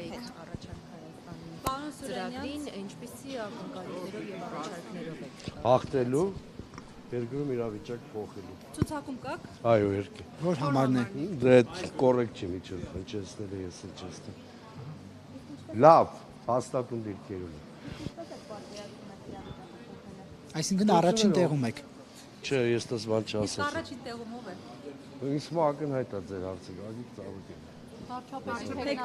եք առաջարկային ծրագրին, ինչպիսի ակնկալիքներով եւ առաջարկներով եք հաղթելու երկրում իրավիճակ փոխելու։ Ցուցակում կաք։ Այո, երկե։ Որ համարն է։ Դա կոռեկտ չի միջով հնչեցնել ես հնչեցնել։ Լավ, հաստատուն դիրքերում։ Այսինքն առաջին տեղում եք։ Չէ, ես դες բան չասեցի։ Առաջին տեղում ով է։ Ինձ ակնհայտ է ձեր հարցը, Գագիկ Ծառուկյան։ Վարչապետի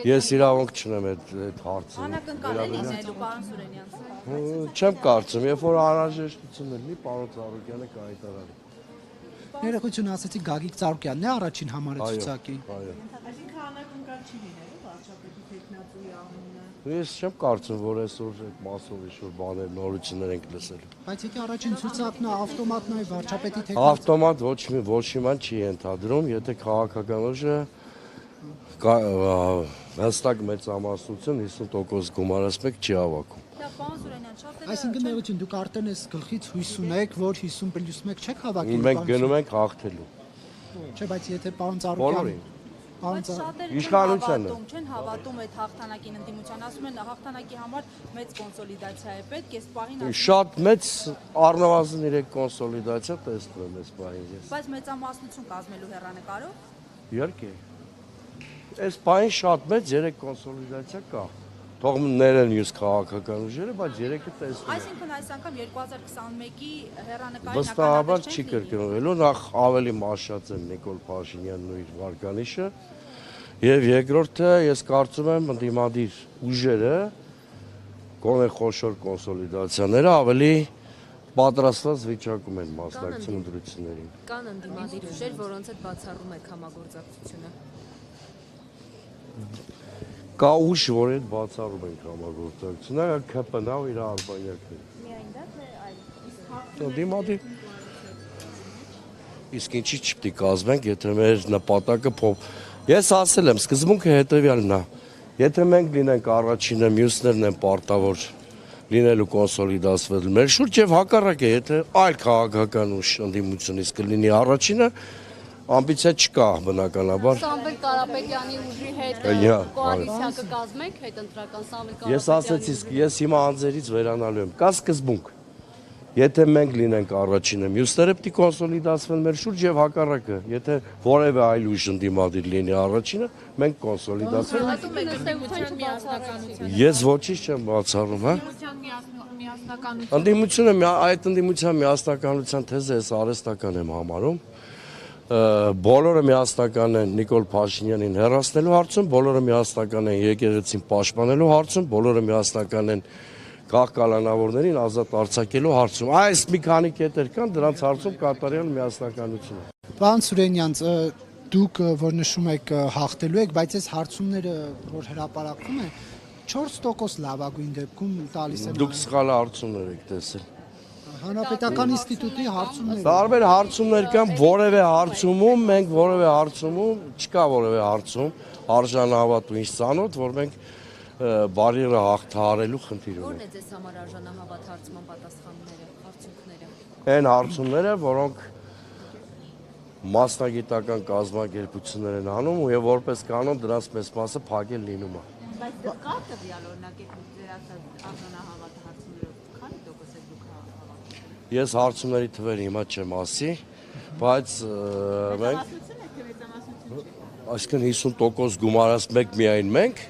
Ես իրավունք չունեմ այդ հարցը։ Անակնկալ է լինելու պարոն Սուրենյանցը։ Չեմ կարծում, երբ որ անհրաժեշտություն լինի, պարոն Ծառուկյանը կհայտարարի։ Ներողություն ասեցի Գագիկ Ծառուկյանն է առաջին համարը ցուցակի։ Այո։ Այսինքն անակնկալ չի լինելու վարչապետի տեխնացուի անունը։ Ես չեմ կարծում, որ այսօր այդ մասով ինչ-որ բաներ նորություններ ենք լսելու։ Բայց եթե առաջին ցուցակն ավտոմատն է վարչապետի տեխնացու։ Ավտոմատ ոչ մի բան չի ենթադրում, եթե քաղաքական ուժը հստակ մեծամասնություն 50% գումարած մեկ չի հավաքում։ Պարոն Սուրենյան, շատ Այսինքն ներողություն, դուք արդեն այս գլխից հույս ունեք, որ 50+1 չեք հավաքել։ Մենք գնում ենք հաղթելու։ Չէ, բայց եթե պարոն Ծառուկյան Բայց շատերը Իշխանությանը չեն հավատում այդ հաղթանակին ընդդիմության, ասում են հաղթանակի համար մեծ կոնսոլիդացիա է պետք, այս պահին շատ մեծ առնվազն 3 կոնսոլիդացիա տեսնում եմ այս բանին ես։ բայց մեծամասնություն կազմելու հեռանկարով։ Իհարկե։ Այս բանին շատ մեծ 3 կոնսոլիդացիա կա։ Թող ներեն յուս քաղաքական ուժերը, բայց 3-ը տեսնում եմ։ Այսինքն այս անգամ 2021-ի հեռանկարի Վստահաբար չի կրկնվելու, նախ ավելի մաշած են Նիկոլ Փաշինյանն ու իր վարկանիշը, եւ երկրորդը ես կարծում եմ ընդդիմադիր ուժերը գոնե խոշոր կոնսոլիդացիաները ավելի պատրաստված վիճակում են մասնակցել ընտրություններին։ կան ընդդիմադիր ուժեր, որոնց հետ բացառում եք համագործակցությունը։ Կա ուժ, որ այդ բացառում ենք համագործակցությունը, ԿՊՆ-ը ու իր արբանյակները։ Միայն դա թե այլ։ Ընդդիմադիր Իսկ ինչի չպետք է կազմենք, եթե մեր նպատակը Ես ասել եմ, սկզբունքը հետևյալն է։ Եթե մենք լինենք առաջինը, մյուսներն են պարտավոր լինելու կոնսոլիդացվել մեր շուրջ եւ հակառակը, եթե այլ քաղաքական ուժ ընդդիմությունից կլինի առաջինը, ամբիցիա չկա բնականաբար։ Սամվել Կարապետյանի ուժի հետ կոալիցիա կկազմեք, հետընտրական Սամվել Կարապետյանի։ Ես ասեցի, ես հիմա անձերից վերանալու եմ։ Կա սկզբունք։ Եթե մենք լինենք առաջինը, մյուսները պետք է կոնսոլիդացվեն մեր շուրջ եւ հակառակը։ Եթե որևէ այլ ուժ ընդդիմադիր լինի առաջինը, մենք կոնսոլիդացվենք։ Ես ոչինչ չեմ բացառում, հա։ Ընդդիմությունը այդ ընդդիմության միասնականության թեզը ես արհեստական եմ համարում։ Բոլորը միասնական են Նիկոլ Փաշինյանին հեռացնելու հարցում, բոլորը միասնական են եկեղեցին պաշտպանելու հարցում, բոլորը միասնական են քաղաքականավորներին ազատ արձակելու հարցում։ Այս մի քանի կետեր կան, դրանց հարցում կատարյալ միասնականություն է։ Պարոն Սուրենյանց, դուք որ նշում եք հաղթելու եք, բայց այս հարցումները, որ հրապարակվում են, 4% լավագույն դեպքում տալիս են։ Դուք սխալ հարցումներ եք տեսել։ Հանրապետական ինստիտուտի հարցումներ։ Տարբեր հարցումներ կան, որևէ հարցումում, մենք որևէ հարցումում, չկա որևէ հարցում, արժանահավատ ու ինչ ծանոթ, որ մենք բարիերը հաղթահարելու խնդիր ունենք։ Ո՞րն է ձեզ համար արժանահավատ հարցման պատասխանները, արդյունքները։ Այն հարցումները, որոնք մասնագիտական կազմակերպություններ են անում եւ որպես կանոն դրանց մեծ մասը փակել լինում է։ Բայց կա տվյալ օրինակ դեր ասած արժանահավատ հարցումներով քանի տոկոս է դուք հավաքել։ Ես հարցումների թվերը հիմա չեմ ասի, բայց մենք այսինքն 50% գումարած մեկ միայն մենք,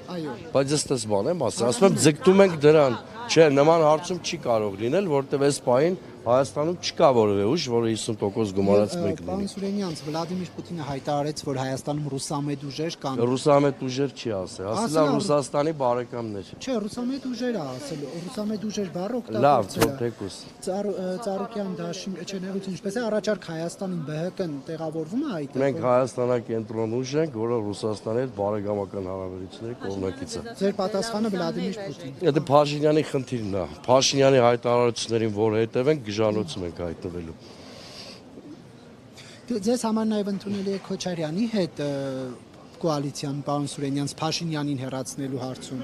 բայց ըստ բան եմ ասում, ասում եմ ձգտում ենք դրան, չէ, նման հարցում չի կարող լինել, որտեղ այս պահին Հայաստանում չկա որևէ ուժ, որը 50% գումարած մեկ լինի։ Պարոն Սուրենյանց, Վլադիմիր Պուտինը հայտարարեց, որ Հայաստանում ռուսամետ ուժեր կան։ Ռուսամետ ուժեր չի ասել, ասել է Ռուսաստանի բարեկամներ։ Չէ, ռուսամետ ուժեր է ասել, ռուսամետ ուժեր բառը Լավ, օգտագործել է։ թեկուս։ Ծառուկյան դաշին, չէ, ներողություն, ինչպես է առաջարկ Հայաստանին ԲՀԿ-ն տեղավորվում է այդտեղ։ Մենք Հայաստանակենտրոն ուժ ենք, որը Ռուսաստանի հետ բարեկամական հարաբերությունների կողմնակից է։ Ձեր պատասխանը Վլադիմիր Պուտին։ Դա Փաշինյանի խնդիրն է։ Փաշինյանի հայտարարություններին, որ հետևենք, գժանոցում ենք հայտնվելու։ Ձեզ համար նաև ընդունելի է Քոչարյանի հետ կոալիցիան, պարոն Սուրենյանց, Փաշինյանին հեռացնելու հարցում։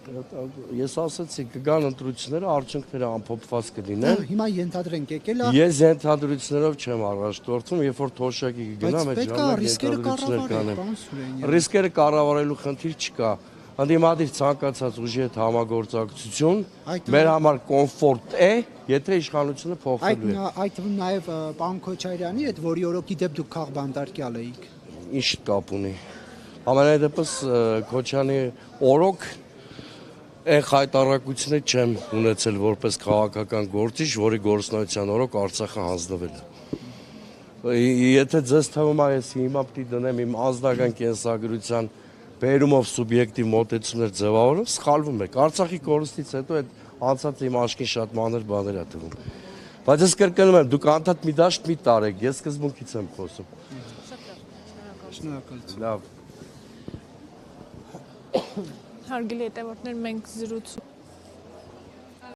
Ես ասացի կգան ընտրությունները, արդյունքները ամփոփված կլինեն։ Հիմա ենթադրենք եկել է, Ես ենթադրություններով չեմ առաջնորդվում, երբ որ թոշակի կգնամ, բայց պետք է ռիսկերը կառավարել, պարոն Սուրենյան։ Ռիսկերը կառավարելու խնդիր չկա։ Ընդդիմադիր ցանկացած ուժի հետ համագործակցություն մեր համար կոմֆորտ է, եթե իշխանությունը փոխվելու է։ Այդ թվում նաև պարոն Քոչարյանի հետ, որի օրոքի դեպ դուք քաղբանտարկյալ էիք։ Ինչ կապ ունի։ Համենայն դեպս Քոչյանի օրոք այն խայտարակությունը չեմ ունեցել որպես քաղաքական գործիչ, որի գործնական օրոք Արցախը հանձնվել է։ Եթե ձեզ թվում է, ես հիմա պիտի դնեմ իմ ազնական կենսագրության բերումով սուբյեկտիվ մոտեցումներ ձևավորում, սխալվում եք։ Արցախի կորստից հետո այդ անցած իմ աչքին շատ մանր բաներ է թվում։ Բայց ես կրկնում եմ, դուք անդադ մի դաշտ մի տարեք, ես սկզբունքից եմ խոսում։ Շնորհակալություն։ Լավ։ Հարգելի հետևորդներ, մենք զրուցում